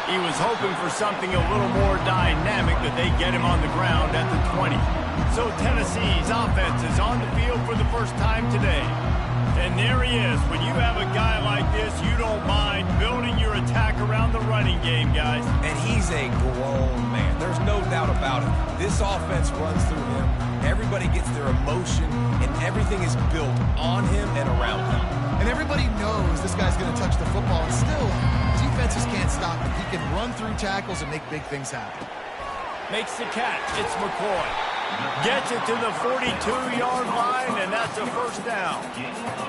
He was hoping for something a little more dynamic, that they get him on the ground at the 20. So Tennessee's offense is on the field for the first time today. And there he is. When you have a guy like this, you don't mind building your attack around the running game, guys. And he's a grown man. There's no doubt about it. This offense runs through him. Everybody gets their emotion, and everything is built on him and around him. And everybody knows this guy's going to touch the football, and still, defenses can't stop him. He can run through tackles and make big things happen. Makes the catch. It's McCoy. Gets it to the 42-yard line, and that's a first down.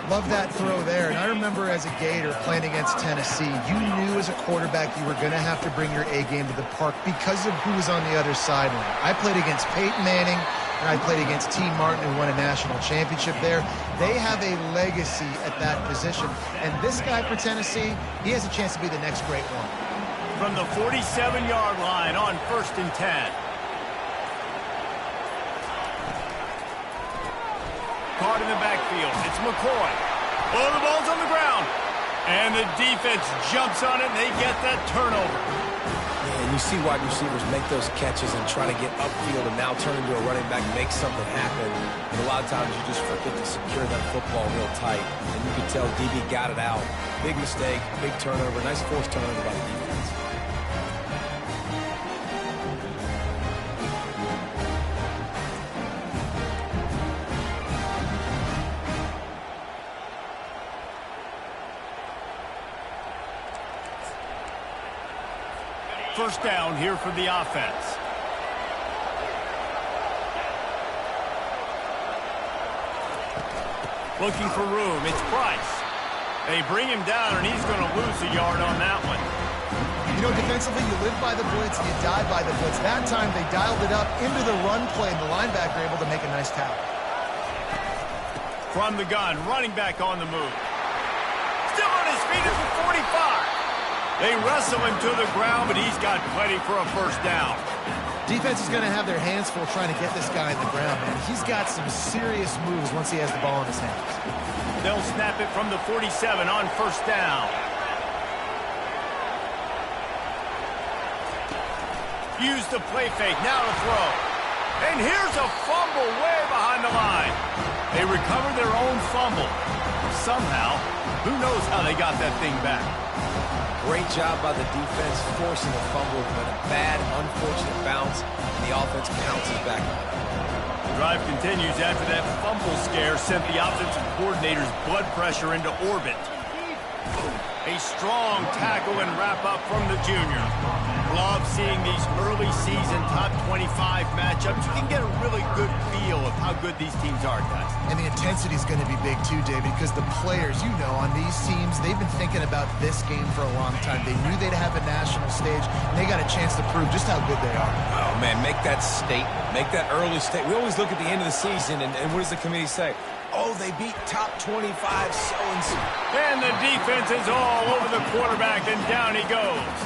Love that throw there. And I remember as a Gator playing against Tennessee, you knew as a quarterback you were going to have to bring your A game to the park because of who was on the other sideline. I played against Peyton Manning, and I played against T. Martin, who won a national championship there. They have a legacy at that position. And this guy for Tennessee, he has a chance to be the next great one. From the 47-yard line on 1st and 10. Caught in the backfield. It's McCoy. Oh, the ball's on the ground. And the defense jumps on it, and they get that turnover. Yeah, and you see wide receivers make those catches and try to get upfield and now turn into a running back and make something happen. And a lot of times you just forget to secure that football real tight. And you can tell DB got it out. Big mistake, big turnover. Nice forced turnover by the defense. First down here for the offense. Looking for room. It's Price. They bring him down, and he's going to lose a yard on that one. You know, defensively, you live by the blitz, you die by the blitz. That time, they dialed it up into the run play, and the linebacker able to make a nice tackle. From the gun, running back on the move. Still on his feet at the 45. They wrestle him to the ground, but he's got plenty for a first down. Defense is going to have their hands full trying to get this guy in the ground, man. He's got some serious moves once he has the ball in his hands. They'll snap it from the 47 on first down. Use the play fake, now to throw. And here's a fumble way behind the line. They recover their own fumble. Somehow, who knows how they got that thing back. Great job by the defense forcing a fumble, but a bad, unfortunate bounce, and the offense bounces back. The drive continues after that fumble scare sent the offensive coordinator's blood pressure into orbit. A strong tackle and wrap-up from the junior. Love seeing these early season top 25 matchups. You can get a really good feel of how good these teams are, guys. And the intensity is going to be big too, David, because the players, you know, on these teams, they've been thinking about this game for a long time. They knew they'd have a national stage, and they got a chance to prove just how good they are. Oh, man, make that statement. Make that early statement. We always look at the end of the season, and what does the committee say? Oh, they beat top 25 so-and-so. And the defense is all over the quarterback, and down he goes.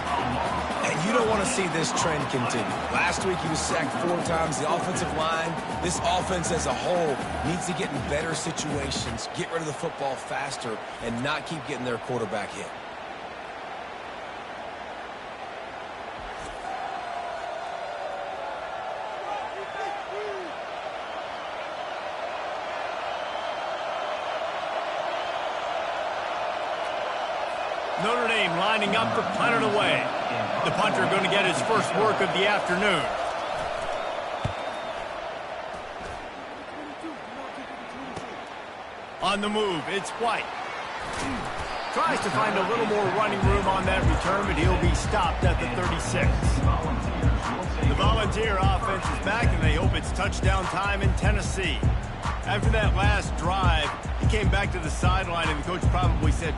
And you don't want to see this trend continue. Last week he was sacked 4 times. The offensive line, this offense as a whole, needs to get in better situations, get rid of the football faster, and not keep getting their quarterback hit. Notre Dame lining up to punt it away. The punter going to get his first work of the afternoon. On the move, it's White. Tries to find a little more running room on that return, but he'll be stopped at the 36. The Volunteer offense is back, and they hope it's touchdown time in Tennessee. After that last drive, he came back to the sideline, and the coach probably said,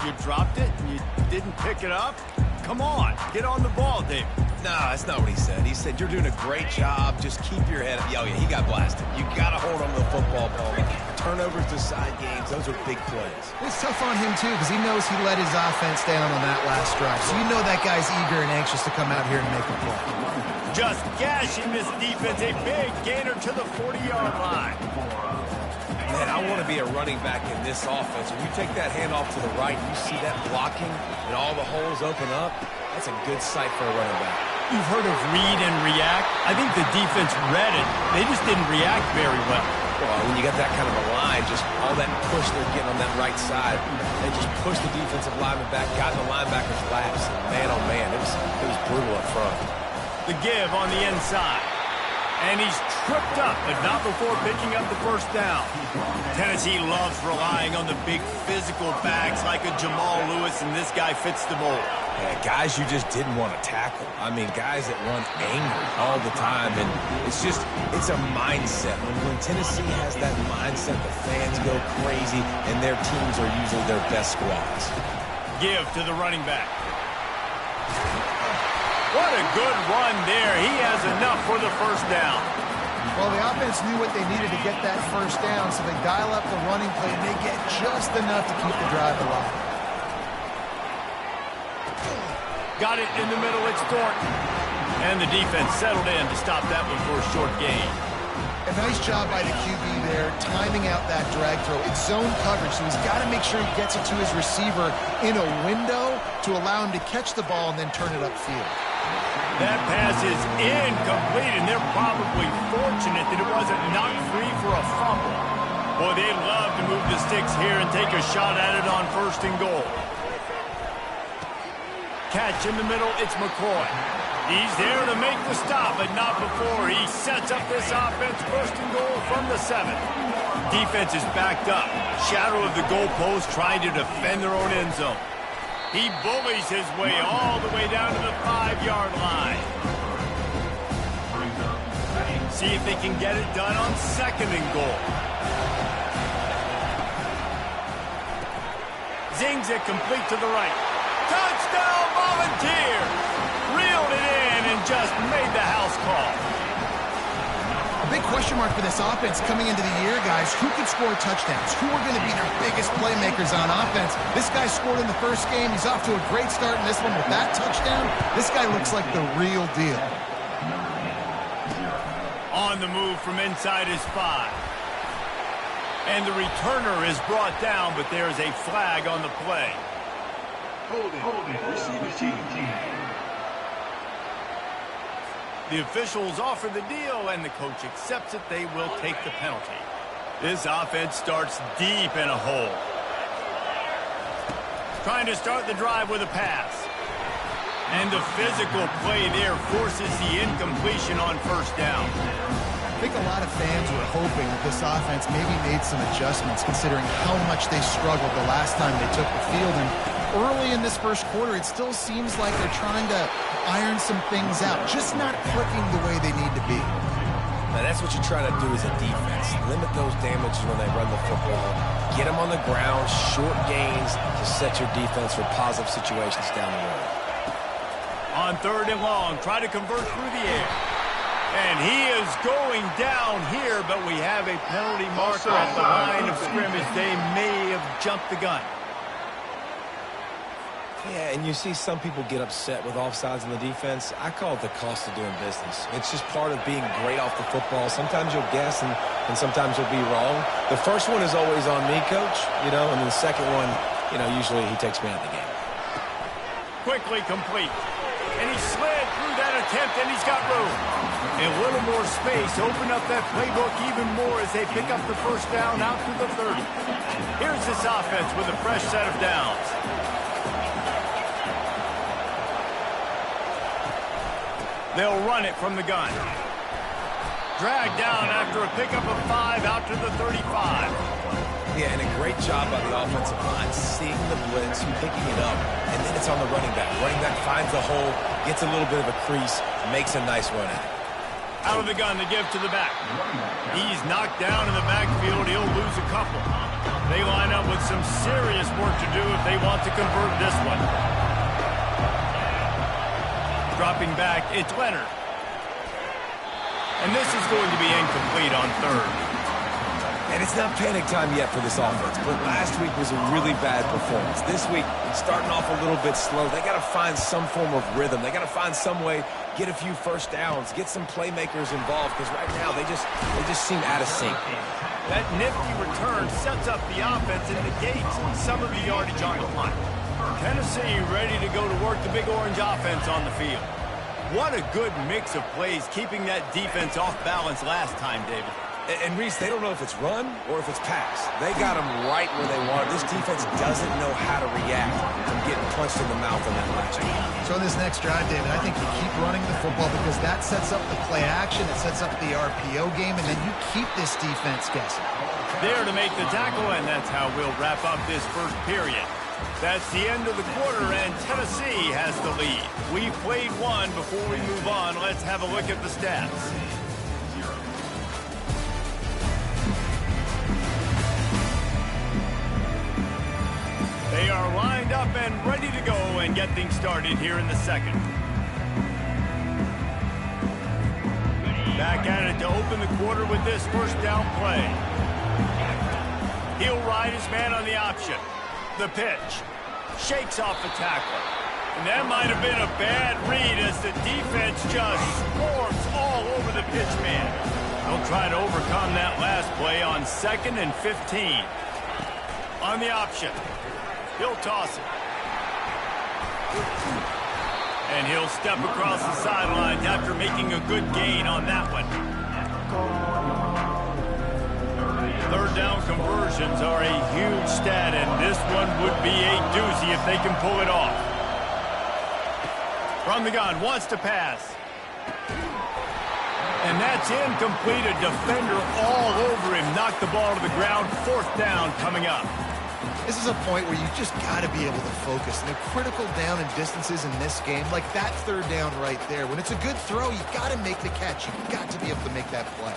"You dropped it and you didn't pick it up? Come on, get on the ball, Dave." No, that's not what he said. He said, "You're doing a great job. Just keep your head up." Oh, yeah, he got blasted. You got to hold on to the football ball. Turnovers to side games, those are big plays. It's tough on him, too, because he knows he let his offense down on that last drive. So you know that guy's eager and anxious to come out here and make a play. Just gashing this defense. A big gainer to the 40-yard line. Man, I want to be a running back in this offense. When you take that handoff to the right, you see that blocking and all the holes open up. That's a good sight for a running back. You've heard of read and react. I think the defense read it. They just didn't react very well. Well, when you got that kind of a line, just all that push they're getting on that right side, they just pushed the defensive lineman back, got in the linebacker's laps, and man, oh man, it was brutal up front. The give on the inside. And he's tripped up, but not before picking up the first down. Tennessee loves relying on the big physical backs like a Jamal Lewis, and this guy fits the mold. Yeah, guys you just didn't want to tackle. I mean, guys that run angry all the time, and it's a mindset. When Tennessee has that mindset, the fans go crazy, and their teams are usually their best squads. Give to the running back. What a good run there. He has enough for the first down. Well, the offense knew what they needed to get that first down, so they dial up the running play, and they get just enough to keep the drive alive. Got it in the middle. It's Thornton. And the defense settled in to stop that one for a short gain. A nice job by the QB there, timing out that drag throw. It's zone coverage, so he's got to make sure he gets it to his receiver in a window to allow him to catch the ball and then turn it upfield. That pass is incomplete, and they're probably fortunate that it wasn't knocked free for a fumble. Boy, they'd love to move the sticks here and take a shot at it on 1st and goal. Catch in the middle, it's McCoy. He's there to make the stop, but not before he sets up this offense 1st and goal from the 7. Defense is backed up. Shadow of the goalpost trying to defend their own end zone. He bullies his way all the way down to the 5-yard line. See if they can get it done on 2nd and goal. Zings it complete to the right. Touchdown, Volunteers! Reeled it in and just made the house call. A big question mark for this offense coming into the year, guys. Who can score touchdowns? Who are going to be their biggest playmakers on offense? This guy scored in the first game. He's off to a great start in this one with that touchdown. This guy looks like the real deal. On the move from inside his 5. And the returner is brought down, but there is a flag on the play. Hold it, receiver team. The officials offer the deal, and the coach accepts it. They will take the penalty. This offense starts deep in a hole. Trying to start the drive with a pass. And the physical play there forces the incompletion on 1st down. I think a lot of fans were hoping that this offense maybe made some adjustments considering how much they struggled the last time they took the field. And early in this first quarter, it still seems like they're trying to iron some things out, just not clicking the way they need to be. Now, that's what you try to do as a defense. Limit those damages when they run the football. Get them on the ground, short gains to set your defense for positive situations down the road. On 3rd and long, try to convert through the air. And he is going down here, but we have a penalty marker at the line of scrimmage. They may have jumped the gun. Yeah, and you see some people get upset with offsides in the defense. I call it the cost of doing business. It's just part of being great off the football. Sometimes you'll guess, and sometimes you'll be wrong. The first one is always on me, Coach, and then the second one, usually he takes me out of the game. Quickly complete. And he slid through that attempt, and he's got room. A little more space. Open up that playbook even more as they pick up the first down out to the 30. Here's this offense with a fresh set of downs. They'll run it from the gun. Dragged down after a pickup of 5 out to the 35. Yeah, and a great job by the offensive line, seeing the blitz, picking it up, and then it's on the running back. Running back finds the hole, gets a little bit of a crease, makes a nice run at it. Out of the gun to give to the back. He's knocked down in the backfield. He'll lose a couple. They line up with some serious work to do if they want to convert this one. Dropping back, it's Leonard. And this is going to be incomplete on 3rd. And it's not panic time yet for this offense, but last week was a really bad performance. This week, starting off a little bit slow. They got to find some form of rhythm. They got to find some way, get a few first downs, get some playmakers involved, because right now they just seem out of sync. That nifty return sets up the offense and negates some of the yardage on the punt. Tennessee ready to go to work the Big Orange offense on the field. What a good mix of plays, keeping that defense off balance last time, David. And Reese, they don't know if it's run or if it's pass. They got them right where they want. This defense doesn't know how to react from getting punched in the mouth on that last one. So in this next drive, David, I think you keep running the football because that sets up the play action, it sets up the RPO game, and then you keep this defense guessing. There to make the tackle, and that's how we'll wrap up this first period. That's the end of the quarter, and Tennessee has the lead. We've played one. Before we move on, let's have a look at the stats. They are lined up and ready to go and get things started here in the second. Back at it to open the quarter with this first down play. He'll ride his man on the option. The pitch. Shakes off the tackle. And that might have been a bad read as the defense just swarms all over the pitch man. They'll try to overcome that last play on 2nd and 15. On the option. He'll toss it. And he'll step across the sidelines after making a good gain on that one. Third down conversions are a huge stat, and this one would be a doozy if they can pull it off. From the gun, wants to pass. And that's incomplete. A defender all over him. Knocked the ball to the ground. 4th down coming up. This is a point where you just got to be able to focus. And the critical down and distances in this game, like that 3rd down right there. When it's a good throw, you got to make the catch. You've got to be able to make that play.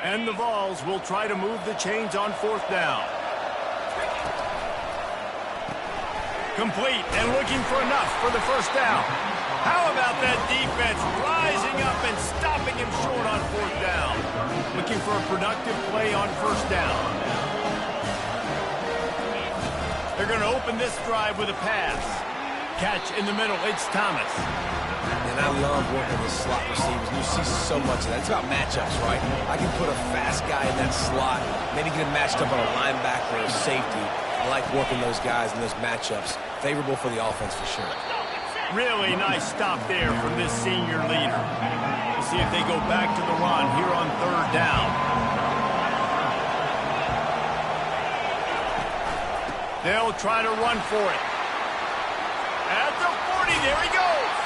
And the Vols will try to move the chains on 4th down. Complete and looking for enough for the first down. How about that defense rising up and stopping him short on 4th down? Looking for a productive play on 1st down. They're going to open this drive with a pass. Catch in the middle. It's Thomas. And I love working with slot receivers. You see so much of that. It's about matchups, right? I can put a fast guy in that slot, maybe get him matched up on a linebacker or safety. I like working those guys in those matchups. Favorable for the offense for sure. Really nice stop there from this senior leader. We'll see if they go back to the run here on 3rd down. They'll try to run for it. At the 40, there he goes.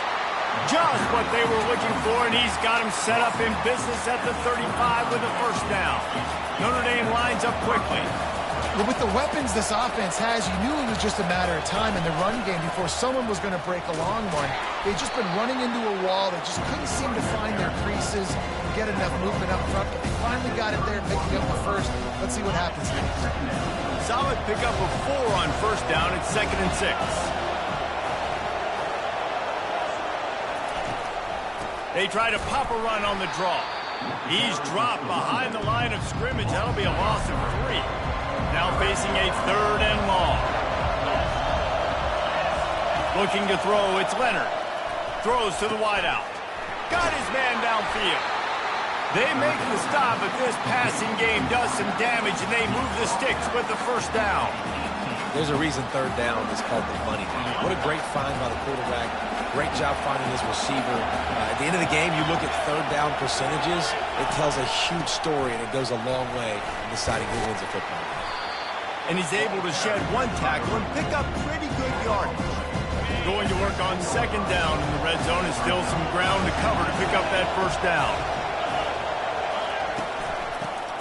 Just what they were looking for, and he's got him set up in business at the 35 with a 1st down. Notre Dame lines up quickly. Well, with the weapons this offense has, you knew it was just a matter of time in the run game before someone was going to break a long one. They'd just been running into a wall. They just couldn't seem to find their creases and get enough movement up front. But they finally got it there, picking up the first. Let's see what happens next. Solid pickup of 4 on 1st down. It's 2nd and 6. They try to pop a run on the draw. He's dropped behind the line of scrimmage. That'll be a loss of 3. Now facing a 3rd and long. Looking to throw, it's Leonard. Throws to the wideout. Got his man downfield. They make the stop, but this passing game does some damage, and they move the sticks with the 1st down. There's a reason 3rd down is called the money. What a great find by the quarterback. Great job finding his receiver. At the end of the game, you look at 3rd down percentages. It tells a huge story, and it goes a long way in deciding who wins a football game. And he's able to shed 1 tackle and pick up pretty good yardage. Going to work on 2nd down in the red zone, and still some ground to cover to pick up that 1st down.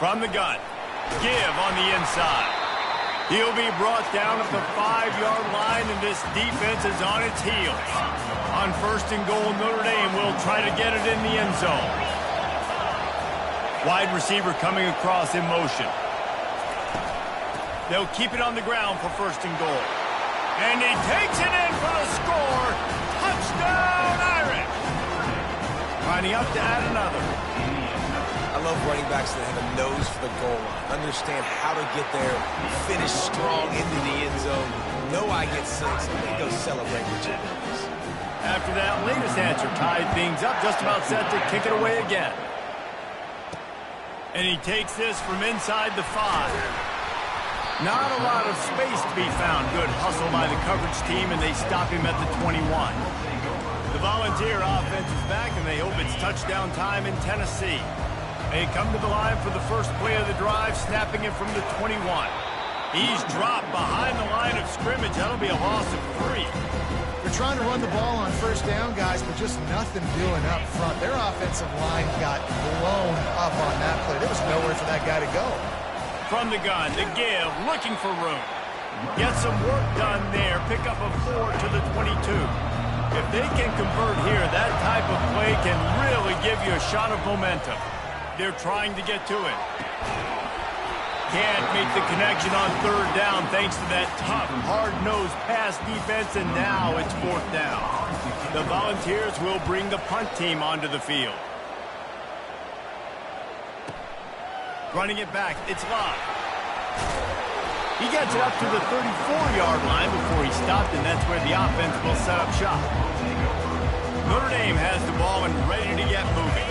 From the gun, give on the inside. He'll be brought down at the 5-yard line, and this defense is on its heels. On 1st and goal, Notre Dame will try to get it in the end zone. Wide receiver coming across in motion. They'll keep it on the ground for 1st and goal. And he takes it in for the score. Touchdown, Irish! Lining up to add another. I love running backs that have a nose for the goal line. Understand how to get there, finish strong into the end zone. know I get 6. I'm going to go celebrate with you. After that latest answer tied things up, just about set to kick it away again. And he takes this from inside the 5. Not a lot of space to be found. Good hustle by the coverage team, and they stop him at the 21. The Volunteer offense is back, and they hope it's touchdown time in Tennessee. They come to the line for the first play of the drive, snapping it from the 21. He's dropped behind the line of scrimmage. That'll be a loss of 3. They're trying to run the ball on first down, guys, but just nothing doing up front. Their offensive line got blown up on that play. There was nowhere for that guy to go. From the gun, the give, looking for room. Get some work done there. Pick up a 4 to the 22. If they can convert here, that type of play can really give you a shot of momentum. They're trying to get to it. Can't make the connection on third down thanks to that tough, hard-nosed pass defense, and now it's fourth down. The Volunteers will bring the punt team onto the field. Running it back, it's Locke. He gets it up to the 34-yard line before he stopped, and that's where the offense will set up shop. Notre Dame has the ball and ready to get moving.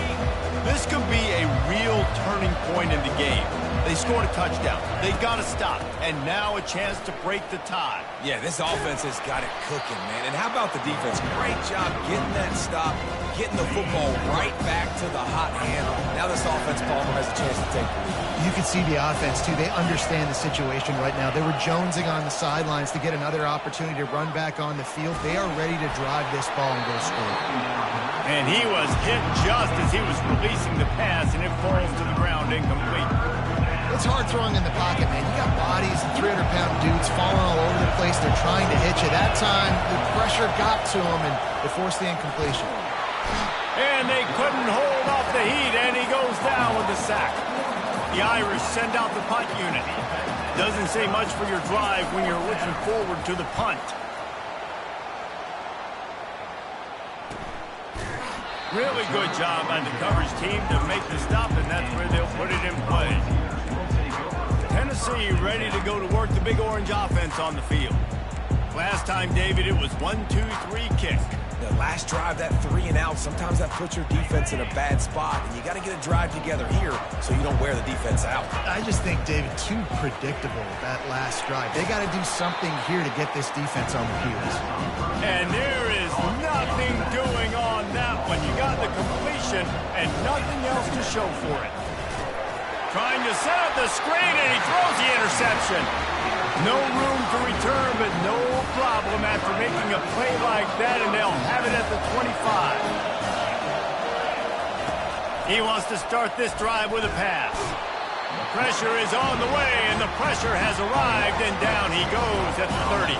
This could be a real turning point in the game. They scored a touchdown. They got to stop, and now a chance to break the tie. Yeah, this offense has got it cooking, man. And how about the defense? Great job getting that stop, getting the football right back to the hot hand. Now this offense, Palmer, has a chance to take the lead. You can see the offense, too. They understand the situation right now. They were jonesing on the sidelines to get another opportunity to run back on the field. They are ready to drive this ball and go score. And he was hit just as he was releasing the pass, and it falls to the ground incomplete. It's hard throwing in the pocket, man. You got bodies and 300-pound dudes falling all over the place. They're trying to hit you. That time, the pressure got to them, and it forced the incompletion. And they couldn't hold off the heat, and he goes down with the sack. The Irish send out the punt unit. Doesn't say much for your drive when you're looking forward to the punt. Really good job by the coverage team to make the stop, and that's where they'll put it in play. Tennessee ready to go to work the Big Orange offense on the field. Last time, David, it was 1-2-3 kick. The last drive, that 3 and out, sometimes that puts your defense in a bad spot, and you got to get a drive together here so you don't wear the defense out. I just think, David, too predictable, that last drive. They got to do something here to get this defense on the heels. And there is nothing doing on that one. You got the completion and nothing else to show for it. Trying to set up the screen, and he throws the interception. No room to return, but no problem after making a play like that, and they'll have it at the 25. He wants to start this drive with a pass. Pressure is on the way, and the pressure has arrived, and down he goes at the 30.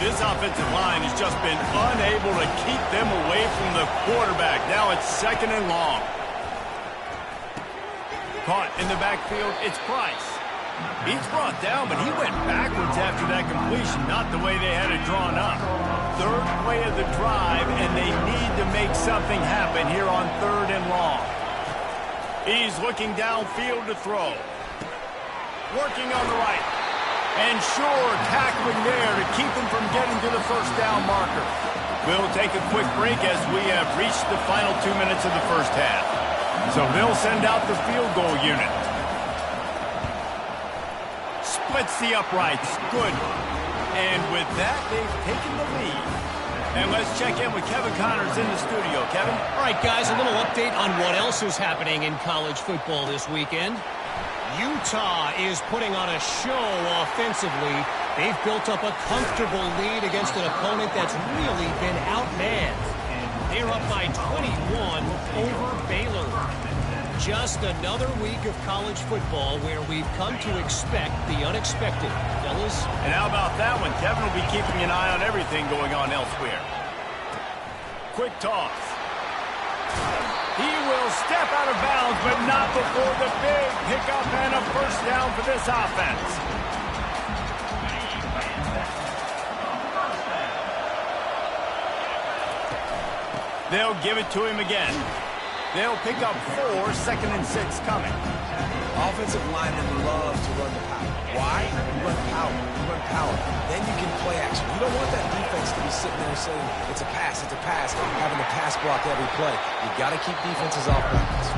This offensive line has just been unable to keep them away from the quarterback. Now it's 2nd and long. Caught in the backfield, it's Price. He's brought down, but he went backwards after that completion, not the way they had it drawn up. Third play of the drive, and they need to make something happen here on 3rd and long. He's looking downfield to throw. Working on the right. And sure, tackling there to keep him from getting to the first down marker. We'll take a quick break as we have reached the final 2 minutes of the first half. So they'll send out the field goal unit. Splits the uprights. Good. And with that, they've taken the lead. And let's check in with Kevin Connors in the studio. Kevin? All right, guys, a little update on what else is happening in college football this weekend. Utah is putting on a show offensively. They've built up a comfortable lead against an opponent that's really been outmanned. They're up by 21 over Baylor. Just another week of college football where we've come to expect the unexpected. Fellas? And how about that one? Kevin will be keeping an eye on everything going on elsewhere. Quick toss. He will step out of bounds, but not before the big pickup and a first down for this offense. They'll give it to him again. They'll pick up 4, 2nd and 6 coming. Offensive linemen love to run the power. Why? You run power. You run power. Then you can play action. You don't want that defense to be sitting there saying, it's a pass, having to pass block every play. You got to keep defenses off balance.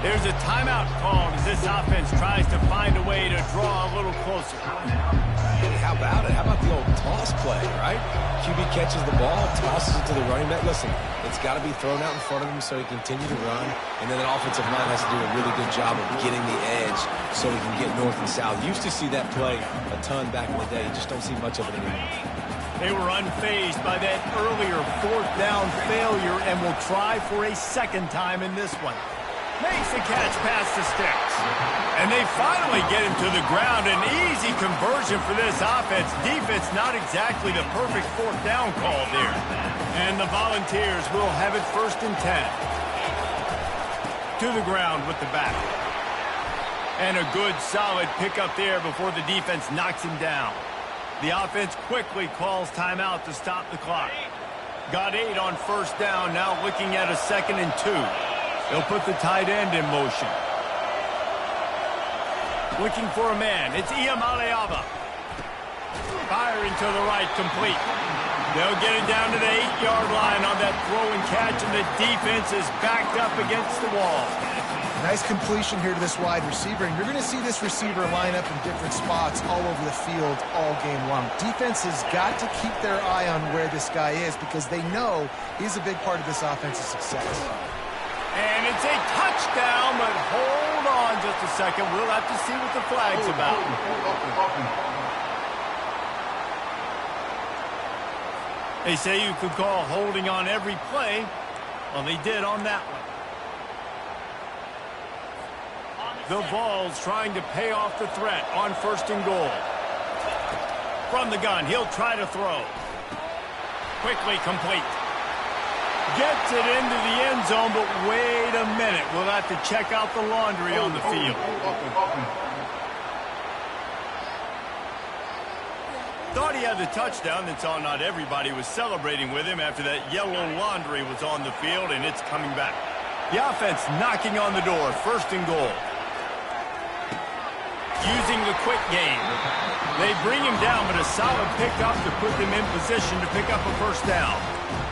There's a timeout called as this offense tries to find a way to draw a little closer. Hey, how about it? How about the old toss play, right? QB catches the ball, tosses it to the running back. Listen, it's got to be thrown out in front of him so he can continue to run. And then the offensive line has to do a really good job of getting the edge so he can get north and south. Used to see that play a ton back in the day. You just don't see much of it anymore. They were unfazed by that earlier 4th down failure and will try for a 2nd time in this one. Makes the catch past the sticks. And they finally get him to the ground. An easy conversion for this offense. Defense not exactly the perfect 4th down call there. And the Volunteers will have it 1st and 10. To the ground with the back. And a good solid pickup there before the defense knocks him down. The offense quickly calls timeout to stop the clock. Got 8 on 1st down, now looking at a 2nd and 2. They'll put the tight end in motion. Looking for a man. It's Iamaleava. Firing to the right, complete. They'll get it down to the 8-yard line on that throw and catch, and the defense is backed up against the wall. Nice completion here to this wide receiver, and you're going to see this receiver line up in different spots all over the field all game long. Defense has got to keep their eye on where this guy is because they know he's a big part of this offense's success. And it's a touchdown, but hold on just a second. We'll have to see what the flag's about. They say you could call holding on every play. Well, they did on that one. The Vols trying to pay off the threat on 1st and goal. From the gun, he'll try to throw. Quickly complete. Gets it into the end zone, but wait a minute. We'll have to check out the laundry on the field. Thought he had the touchdown. That's all. Not everybody was celebrating with him after that yellow laundry was on the field, and it's coming back. The offense knocking on the door. 1st and goal. Using the quick game. They bring him down, but a solid pickup to put them in position to pick up a 1st down.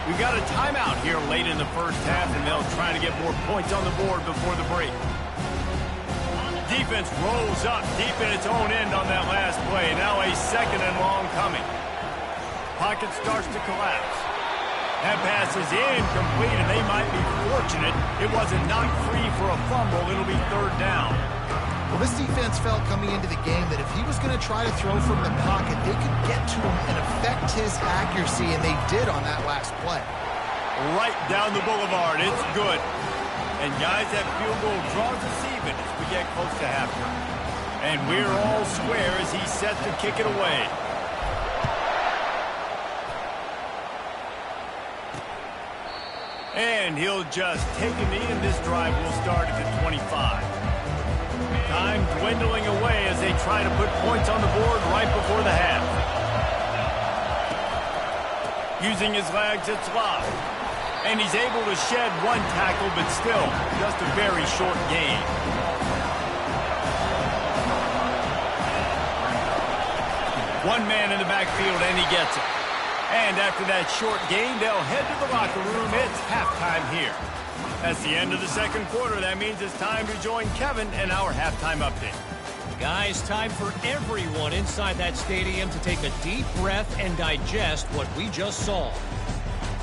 We've got a timeout here late in the 1st half, and they'll try to get more points on the board before the break. Defense rolls up deep in its own end on that last play. Now a 2nd and long coming. Pocket starts to collapse. That pass is incomplete, and they might be fortunate it wasn't knocked free for a fumble. It'll be 3rd down. Well, this defense felt coming into the game that if he was going to try to throw from the pocket, they could get to him and affect his accuracy, and they did on that last play. Right down the boulevard. It's good. And, guys, that field goal draws us even as we get close to halftime. And we're all square as he's set to kick it away. And he'll just take a knee, and this drive will start at the 25. Time dwindling away as they try to put points on the board right before the half. Using his legs, it's Love. And he's able to shed 1 tackle, but still just a very short gain. One man in the backfield, and he gets it. And after that short gain, they'll head to the locker room. It's halftime here. That's the end of the 2nd quarter. That means it's time to join Kevin and our halftime update. Guys, time for everyone inside that stadium to take a deep breath and digest what we just saw.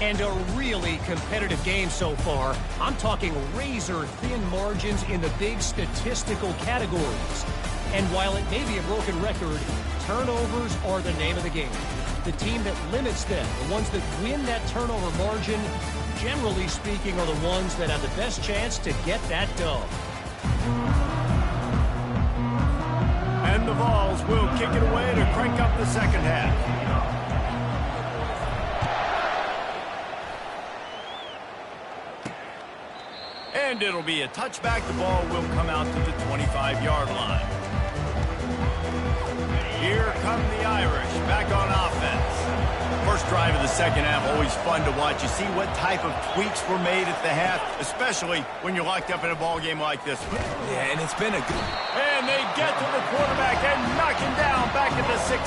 And a really competitive game so far. I'm talking razor-thin margins in the big statistical categories. And while it may be a broken record, turnovers are the name of the game. The team that limits them, the ones that win that turnover margin, generally speaking, are the ones that have the best chance to get that dub. And the Vols will kick it away to crank up the 2nd half. And it'll be a touchback. The ball will come out to the 25-yard line. Here come the Irish back on offense. First drive of the second half, always fun to watch. You see what type of tweaks were made at the half, especially when you're locked up in a ball game like this one. Yeah, and it's been a good... And they get to the quarterback and knock him down back at the 16.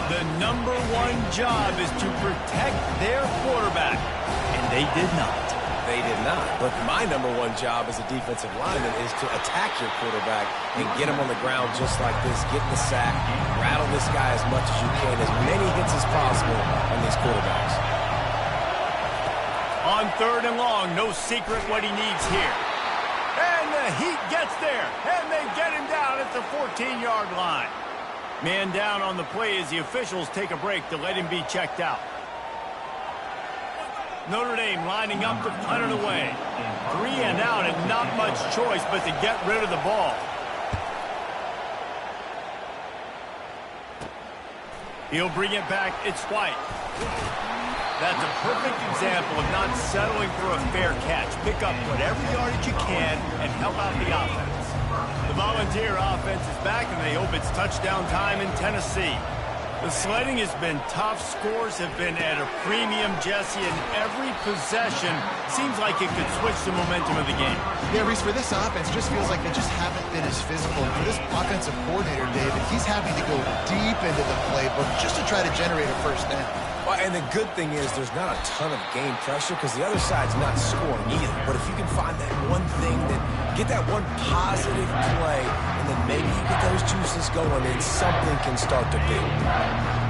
The number one job is to protect their quarterback, and they did not. They did not. But my number one job as a defensive lineman is to attack your quarterback and get him on the ground just like this. Get the sack, rattle this guy as much as you can, as many hits as possible on these quarterbacks. On 3rd and long, no secret what he needs here. And the Heat gets there, and they get him down at the 14-yard line. Man down on the play as the officials take a break to let him be checked out. Notre Dame lining up to punt it away. 3 and out and not much choice but to get rid of the ball. He'll bring it back. It's White. That's a perfect example of not settling for a fair catch. Pick up whatever yardage you can and help out the offense. The Volunteer offense is back, and they hope it's touchdown time in Tennessee. The sledding has been tough. Scores have been at a premium, Jesse, and every possession seems like it could switch the momentum of the game. Yeah, Reese, for this offense, just feels like they just haven't been as physical. And for this offensive coordinator, David, he's having to go deep into the playbook just to try to generate a first down. Well, and the good thing is there's not a ton of game pressure because the other side's not scoring either. But if you can find that one thing, that get that one positive play, and then maybe you get those juices going, and something can start to build.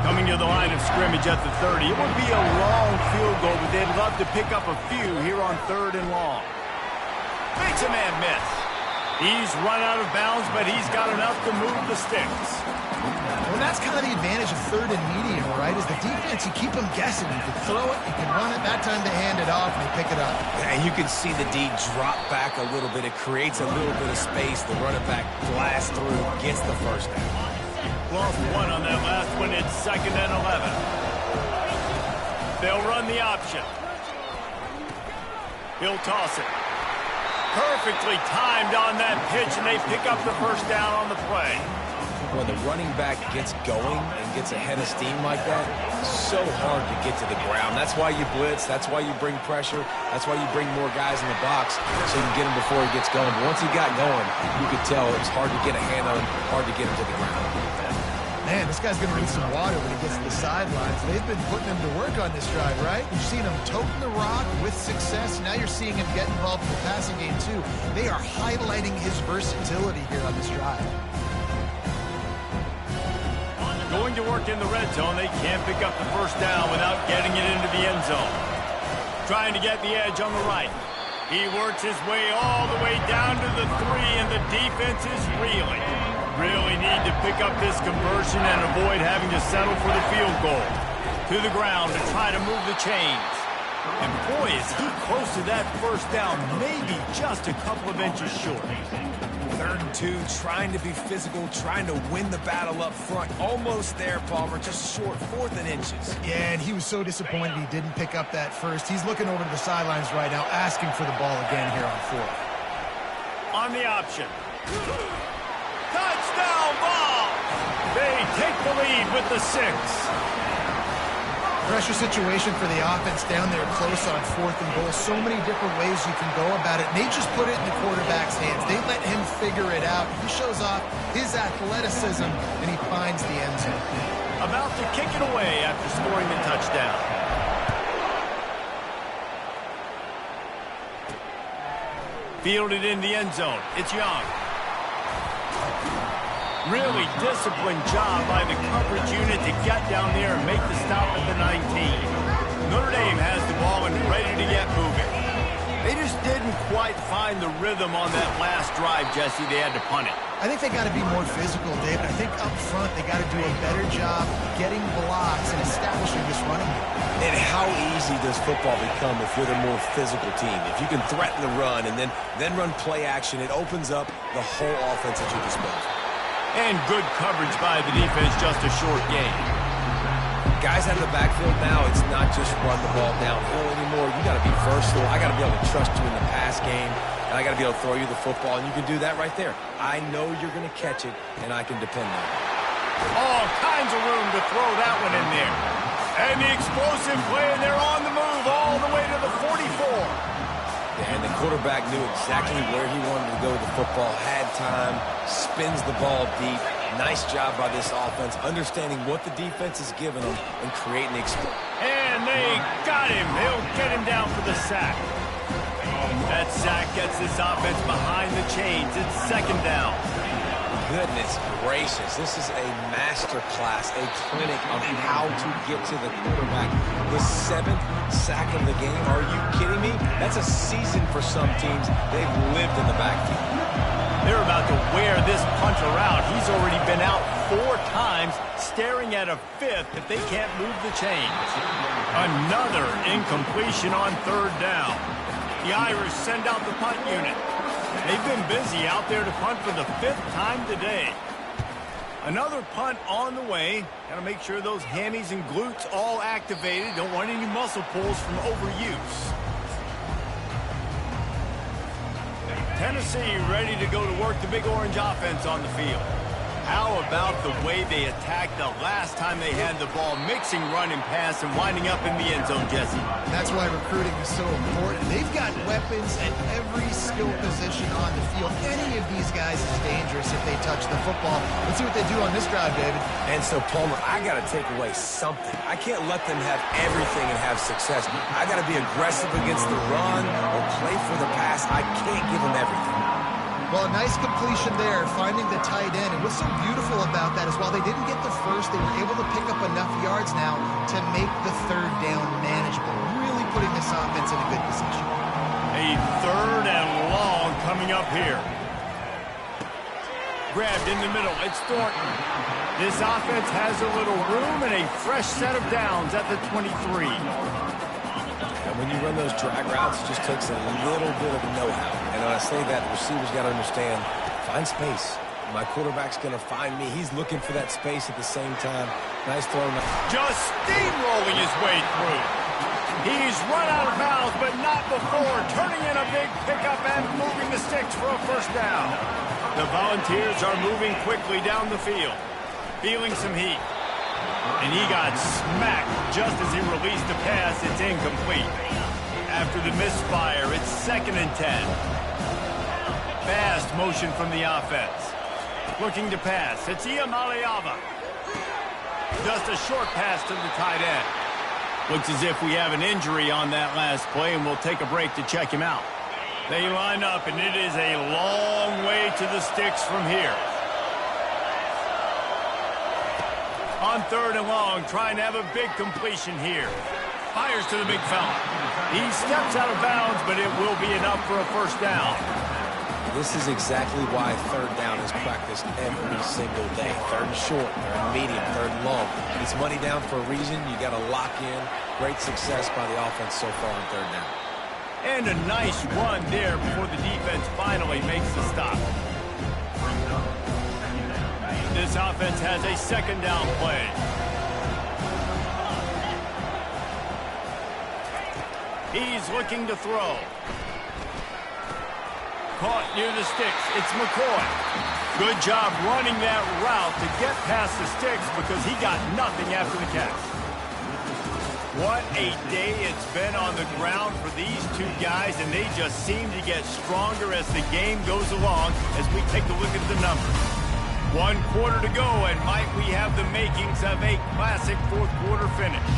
Coming to the line of scrimmage at the 30. It would be a long field goal, but they'd love to pick up a few here on 3rd and long. Makes a man miss. He's run out of bounds, but he's got enough to move the sticks. Well, that's kind of the advantage of 3rd and medium, right? Is the defense, you keep them guessing. You can throw it, you can run it. That time they hand it off, and they pick it up. And you can see the D drop back a little bit. It creates a little bit of space. The running back blasts through, gets the first down. Lost one on that last one. It's 2nd and 11. They'll run the option. He'll toss it. Perfectly timed on that pitch, and they pick up the first down on the play. When the running back gets going and gets ahead of steam like that, it's so hard to get to the ground. That's why you blitz. That's why you bring pressure. That's why you bring more guys in the box so you can get him before he gets going. But once he got going, you could tell it was hard to get a hand on him, hard to get him to the ground. Man, this guy's going to need some water when he gets to the sidelines. They've been putting him to work on this drive, right? You've seen him toting the rock with success. Now you're seeing him get involved in the passing game, too. They are highlighting his versatility here on this drive. Going to work in the red zone. They can't pick up the first down without getting it into the end zone. Trying to get the edge on the right. He works his way all the way down to the 3, and the defense is reeling. Really need to pick up this conversion and avoid having to settle for the field goal. To the ground to try to move the chains. And boy, is he close to that first down, maybe just a couple of inches short. 3rd and 2, trying to be physical, trying to win the battle up front. Almost there, Palmer, just short, 4th and inches. Yeah, and he was so disappointed he didn't pick up that first. He's looking over to the sidelines right now, asking for the ball again here on 4th. On the option. Touchdown ball! They take the lead with the 6. Pressure situation for the offense down there close on 4th and goal. So many different ways you can go about it. And they just put it in the quarterback's hands. They let him figure it out. He shows off his athleticism, and he finds the end zone. About to kick it away after scoring the touchdown. Fielded in the end zone. It's Young. Really disciplined job by the coverage unit to get down there and make the stop at the 19. Notre Dame has the ball and ready to get moving. They just didn't quite find the rhythm on that last drive, Jesse. They had to punt it. I think they got to be more physical, David. I think up front they got to do a better job getting blocks and establishing this running game. And how easy does football become if you're the more physical team? If you can threaten the run and then run play action, it opens up the whole offense at your disposal. And good coverage by the defense, just a short game. Guys out of the backfield now, it's not just run the ball downhill anymore. You got to be versatile. I got to be able to trust you in the pass game, and I got to be able to throw you the football, and you can do that right there. I know you're going to catch it, and I can depend on it. All kinds of room to throw that one in there. And the explosive play, and they're on the move all the way to the 44. And the quarterback knew exactly where he wanted to go with the football, had time, spins the ball deep. Nice job by this offense, understanding what the defense is giving them and creating the explosion. And they got him. They'll get him down for the sack. That sack gets this offense behind the chains. It's second down. Goodness gracious, this is a master class, a clinic on how to get to the quarterback. The 7th sack of the game, are you kidding me? That's a season for some teams. They've lived in the backfield. They're about to wear this punter out. He's already been out 4 times, staring at a 5th if they can't move the chains. Another incompletion on third down. The Irish send out the punt unit. They've been busy out there to punt for the 5th time today. Another punt on the way. Got to make sure those hammies and glutes all activated. Don't want any muscle pulls from overuse. Tennessee ready to go to work the Big Orange offense on the field. How about the way they attacked the last time they had the ball, mixing run and pass and winding up in the end zone, Jesse? That's why recruiting is so important. They've got weapons at every skill position on the field. Any of these guys is dangerous if they touch the football. Let's see what they do on this drive, David. And so, Palmer, I got to take away something. I can't let them have everything and have success. I got to be aggressive against the run or play for the pass. I can't give them everything. Well, a nice completion there, finding the tight end. And what's so beautiful about that is while they didn't get the first, they were able to pick up enough yards now to make the third down manageable, really putting this offense in a good position. A third and long coming up here. Grabbed in the middle. It's Thornton. This offense has a little room and a fresh set of downs at the 23. When you run those drag routes, it just takes a little bit of know-how. And when I say that, the receivers got to understand, find space. My quarterback's going to find me. He's looking for that space at the same time. Nice throw. Just steamrolling his way through. He's run out of bounds, but not before. Turning in a big pickup and moving the sticks for a first down. The Volunteers are moving quickly down the field. Feeling some heat. And he got smacked just as he released the pass. It's incomplete. After the misfire, it's 2nd and 10. Fast motion from the offense. Looking to pass. It's Iamaleava. Just a short pass to the tight end. Looks as if we have an injury on that last play, and we'll take a break to check him out. They line up, and it is a long way to the sticks from here. On third and long, trying to have a big completion here. Fires to the big fella. He steps out of bounds, but it will be enough for a first down. This is exactly why third down is practiced every single day. Third and short, third and medium, third and long. It's money down for a reason. You got to lock in. Great success by the offense so far on third down. And a nice run there before the defense finally makes the stop. This offense has a second down play. He's looking to throw. Caught near the sticks. It's McCoy. Good job running that route to get past the sticks because he got nothing after the catch. What a day it's been on the ground for these two guys, and they just seem to get stronger as the game goes along as we take a look at the numbers. 1 quarter to go, and might we have the makings of a classic fourth quarter finish.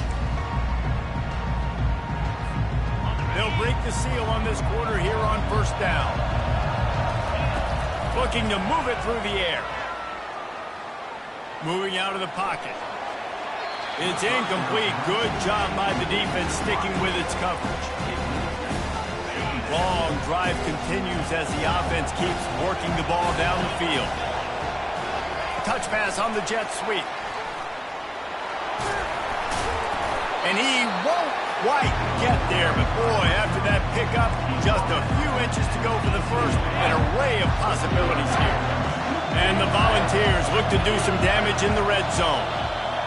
They'll break the seal on this quarter here on first down. Looking to move it through the air. Moving out of the pocket. It's incomplete. Good job by the defense sticking with its coverage. Long drive continues as the offense keeps working the ball down the field. Touch pass on the jet sweep. And he won't quite get there, but boy, after that pickup, just a few inches to go for the first. An array of possibilities here. And the Volunteers look to do some damage in the red zone.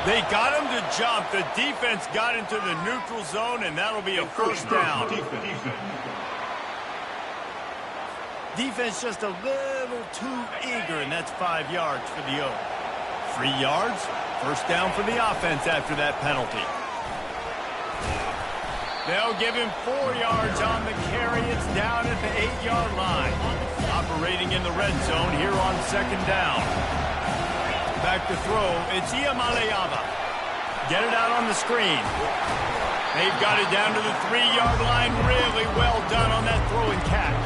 They got him to jump. The defense got into the neutral zone, and that'll be a first down. Defense just a little too eager, and that's 5 yards for the O. 3 yards, first down for the offense after that penalty. They'll give him 4 yards on the carry. It's down at the 8-yard line. Operating in the red zone here on 2nd down. Back to throw. It's Iamaleava. Get it out on the screen. They've got it down to the 3-yard line. Really well done on that throw and catch.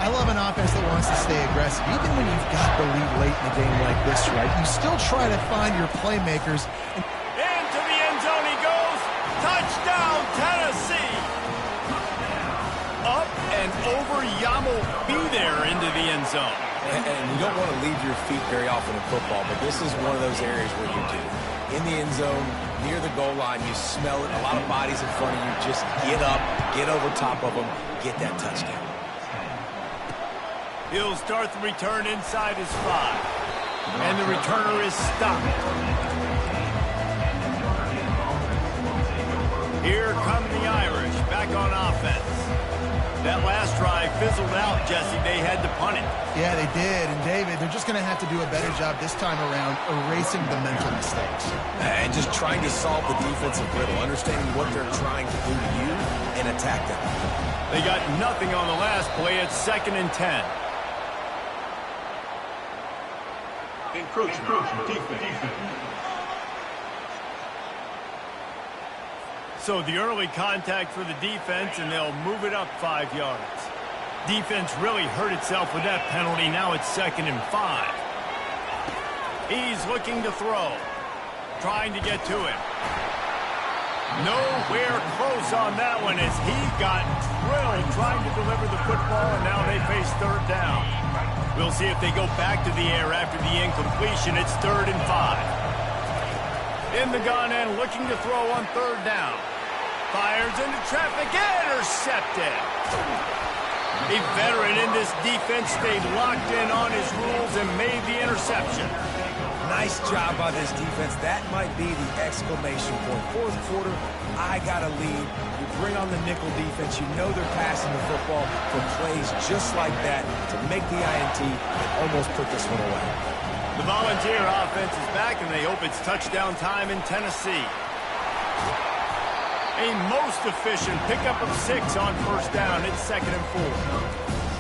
I love an offense that wants to stay aggressive. Even when you've got the lead late in a game like this, right, you still try to find your playmakers. Into the end zone he goes. Touchdown, Tennessee. Up and over. Yamo be there into the end zone. And you don't want to leave your feet very often in football, but this is one of those areas where you do. In the end zone, near the goal line, you smell it. A lot of bodies in front of you. Just get up, get over top of them, get that touchdown. He'll start the return inside his 5. And the returner is stopped. Here come the Irish back on offense. That last drive fizzled out, Jesse. They had to punt it. Yeah, they did. And, David, they're just going to have to do a better job this time around erasing the mental mistakes. And just trying to solve the defensive riddle, understanding what they're trying to do to you and attack them. They got nothing on the last play. It's 2nd and 10. Encroachment. Defense. So the early contact for the defense, and they'll move it up 5 yards. Defense really hurt itself with that penalty. Now it's 2nd and 5. He's looking to throw. Trying to get to him. Nowhere close on that one as he got drilled trying to deliver the football, and now they face 3rd down. We'll see if they go back to the air after the incompletion. It's 3rd and 5. In the gun and looking to throw on 3rd down. Fires into traffic. Intercepted. A veteran in this defense stayed locked in on his rules and made the interception. Nice job by this defense. That might be the exclamation point. 4th quarter, I got a lead. You bring on the nickel defense. You know they're passing the football for plays just like that to make the INT and almost put this one away. The Volunteer offense is back, and they hope it's touchdown time in Tennessee. A most efficient pickup of 6 on 1st down. It's 2nd and 4.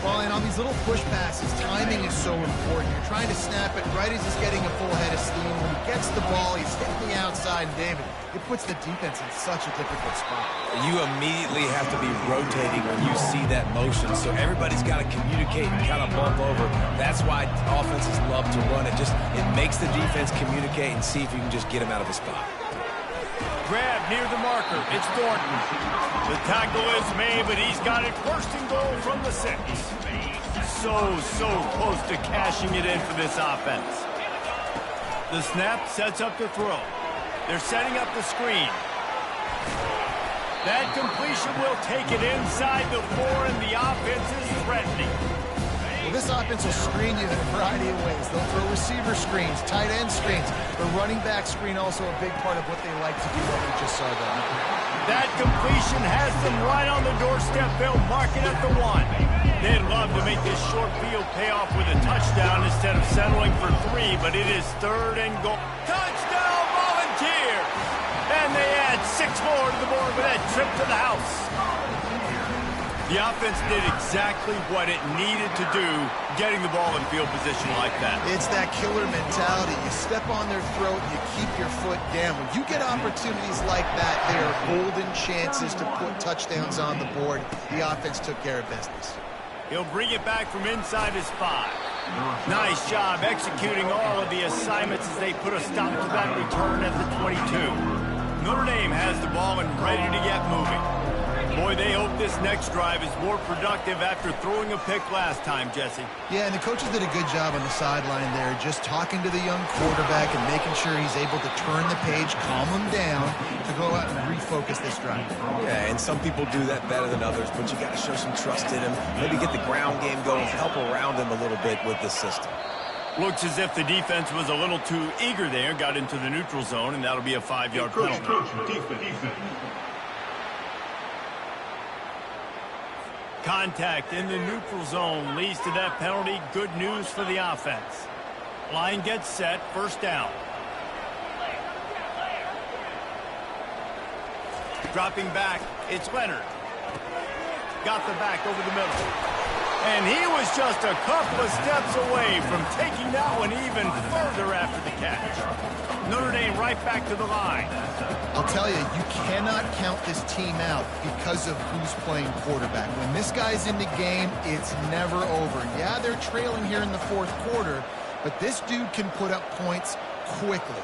Well, and on these little push passes, timing is so important. You're trying to snap it right as he's getting a full head of steam. When he gets the ball, he's hitting the outside, and David, it puts the defense in such a difficult spot. You immediately have to be rotating when you see that motion, so everybody's got to communicate and kind of bump over. That's why offenses love to run it. It makes the defense communicate and see if you can just get him out of his spot. Grab near the marker. It's Thornton. The tackle is made, but he's got it 1st and goal from the 6. So close to cashing it in for this offense. The snap sets up the throw. They're setting up the screen. That completion will take it inside the 4, and the offense is threatening. Well, this offense will screen you in a variety of ways. They'll throw receiver screens, tight end screens. The running back screen also a big part of what they like to do, like we just saw there. That completion has them right on the doorstep. They'll mark it at the 1. They'd love to make this short field pay off with a touchdown instead of settling for 3, but it is 3rd and goal. Touchdown, Volunteers! And they add 6 more to the board with that trip to the house. The offense did exactly what it needed to do, getting the ball in field position like that. It's that killer mentality. You step on their throat, you keep your foot down. When you get opportunities like that, they are golden chances to put touchdowns on the board. The offense took care of business. He'll bring it back from inside his 5. Nice job executing all of the assignments as they put a stop to that return at the 22. Notre Dame has the ball and ready to get moving. Boy, they hope this next drive is more productive after throwing a pick last time, Jesse. Yeah, and the coaches did a good job on the sideline there, just talking to the young quarterback and making sure he's able to turn the page, calm him down, to go out and refocus this drive. Yeah, and some people do that better than others, but you got to show some trust in him. Maybe get the ground game going, help around him a little bit with this system. Looks as if the defense was a little too eager there, got into the neutral zone, and that'll be a 5-yard penalty. Defense. Contact in the neutral zone leads to that penalty. Good news for the offense. Line gets set, 1st down. Dropping back, it's Leonard. Got the back over the middle. And he was just a couple of steps away from taking that one even further after the catch. Notre Dame right back to the line. I'll tell you, you cannot count this team out because of who's playing quarterback. When this guy's in the game, it's never over. Yeah, they're trailing here in the fourth quarter, but this dude can put up points quickly.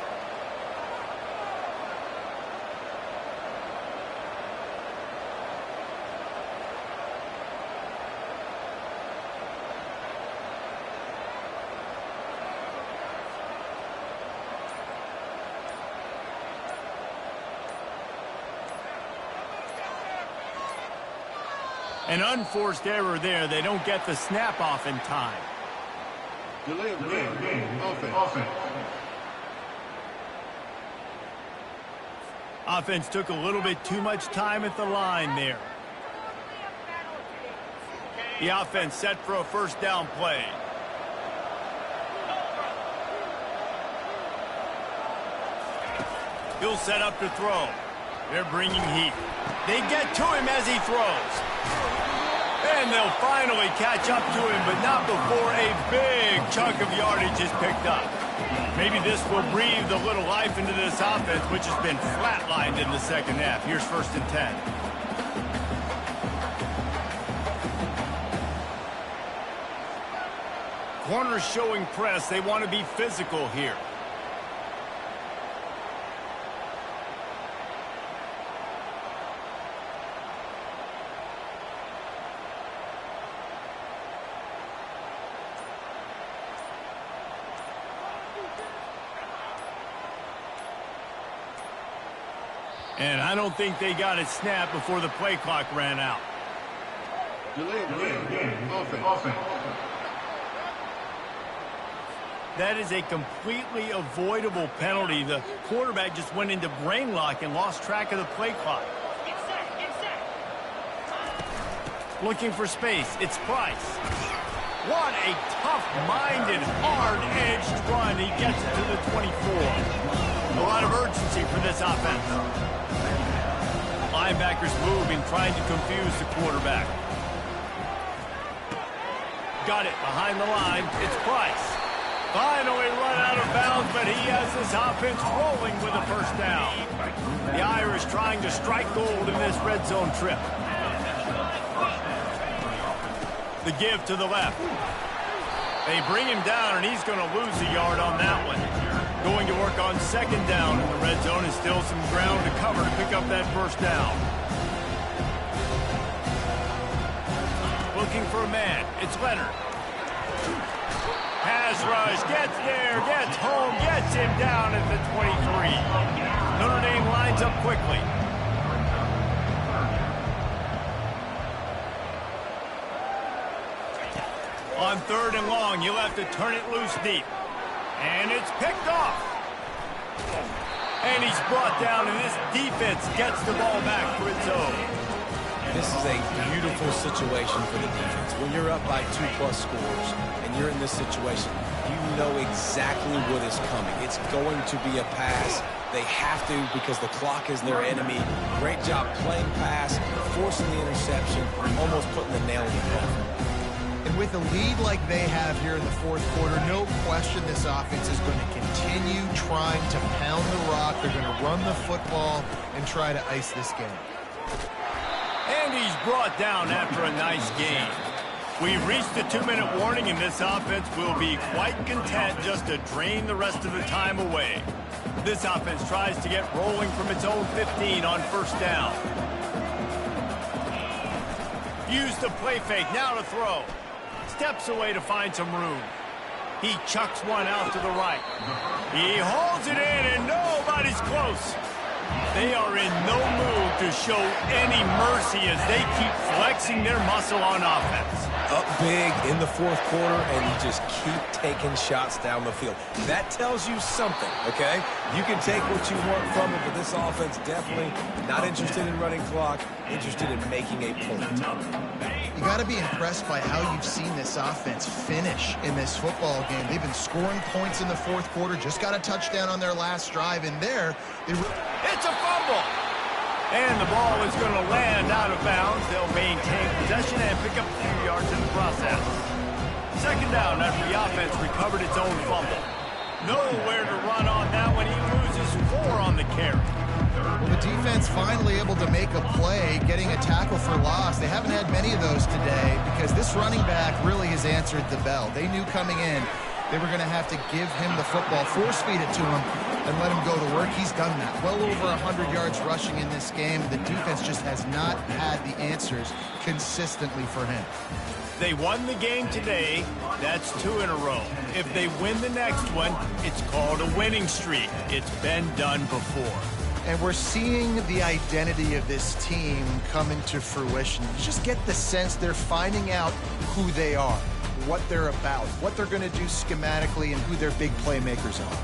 An unforced error there. They don't get the snap off in time. Delay of game. Offense. Offense took a little bit too much time at the line there. The offense set for a first down play. He'll set up to throw. They're bringing heat. They get to him as he throws. And they'll finally catch up to him, but not before a big chunk of yardage is picked up. Maybe this will breathe a little life into this offense, which has been flatlined in the second half. Here's 1st and 10. Corners showing press. They want to be physical here. And I don't think they got it snapped before the play clock ran out. Delay of game. Offense. That is a completely avoidable penalty. The quarterback just went into brain lock and lost track of the play clock. Looking for space. It's Price. What a tough-minded, hard-edged run. He gets it to the 24. A lot of urgency for this offense. Linebackers moving, trying to confuse the quarterback. Got it behind the line. It's Price. Finally run out of bounds, but he has this offense rolling with a first down. The Irish trying to strike gold in this red zone trip. The give to the left. They bring him down, and he's going to lose a yard on that one. Going to work on 2nd down in the red zone, and still some ground to cover to pick up that first down. Looking for a man. It's Leonard. Pass rush, gets there, gets home, gets him down at the 23. Notre Dame lines up quickly. On 3rd and long, you'll have to turn it loose deep. And it's picked off. And he's brought down, and this defense gets the ball back for its own. This is a beautiful situation for the defense. When you're up by 2+ scores and you're in this situation, you know exactly what is coming. It's going to be a pass. They have to because the clock is their enemy. Great job playing pass, forcing the interception, almost putting the nail in the coffin. And with a lead like they have here in the fourth quarter, no question this offense is going to continue trying to pound the rock. They're going to run the football and try to ice this game. And he's brought down after a nice game. We've reached the 2-minute warning, and this offense will be quite content just to drain the rest of the time away. This offense tries to get rolling from its own 15 on 1st down. Use the play fake, now to throw. Steps away to find some room. He chucks one out to the right. He holds it in, and nobody's close. They are in no mood to show any mercy as they keep flexing their muscle on offense. Up big in the fourth quarter, and you just keep taking shots down the field. That tells you something, okay? You can take what you want from it, but this offense definitely not interested in running clock, interested in making a point. You got to be impressed by how you've seen this offense finish in this football game. They've been scoring points in the fourth quarter, just got a touchdown on their last drive, and there, it's a fumble. And the ball is going to land out of bounds. They'll maintain possession and pick up a few yards in the process. Second down after the offense recovered its own fumble. Nowhere to run on that one. He loses 4 on the carry. Well, the defense finally able to make a play, getting a tackle for loss. They haven't had many of those today because this running back really has answered the bell. They knew coming in they were going to have to give him the football, force feed it to him, and let him go to work. He's done that. Well over 100 yards rushing in this game. The defense just has not had the answers consistently for him. They won the game today. That's 2 in a row. If they win the next one, it's called a winning streak. It's been done before. And we're seeing the identity of this team come into fruition. You just get the sense they're finding out who they are, what they're about, what they're going to do schematically, and who their big playmakers are.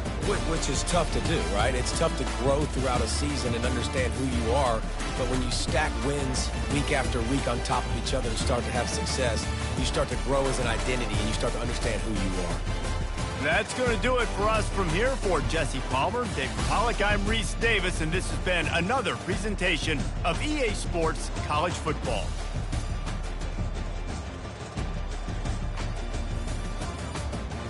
Which is tough to do, right? It's tough to grow throughout a season and understand who you are. But when you stack wins week after week on top of each other and start to have success, you start to grow as an identity and you start to understand who you are. That's going to do it for us from here. For Jesse Palmer, David Pollack, I'm Reese Davis, and this has been another presentation of EA Sports College Football.